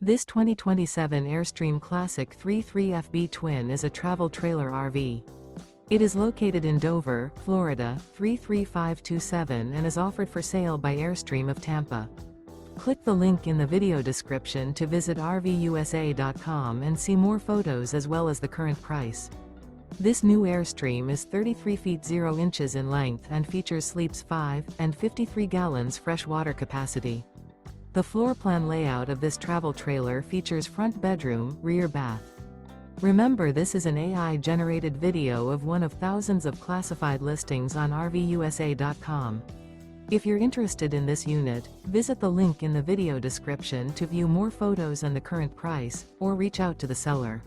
This 2027 Airstream Classic 33FB Twin is a travel trailer RV. It is located in Dover, Florida, 33527 and is offered for sale by Airstream of Tampa. Click the link in the video description to visit RVUSA.com and see more photos as well as the current price. This new Airstream is 33 feet 0 inches in length and features sleeps 5 and 53 gallons fresh water capacity. The floor plan layout of this travel trailer features front bedroom, rear bath. Remember, this is an AI-generated video of one of thousands of classified listings on RVUSA.com. If you're interested in this unit, visit the link in the video description to view more photos and the current price, or reach out to the seller.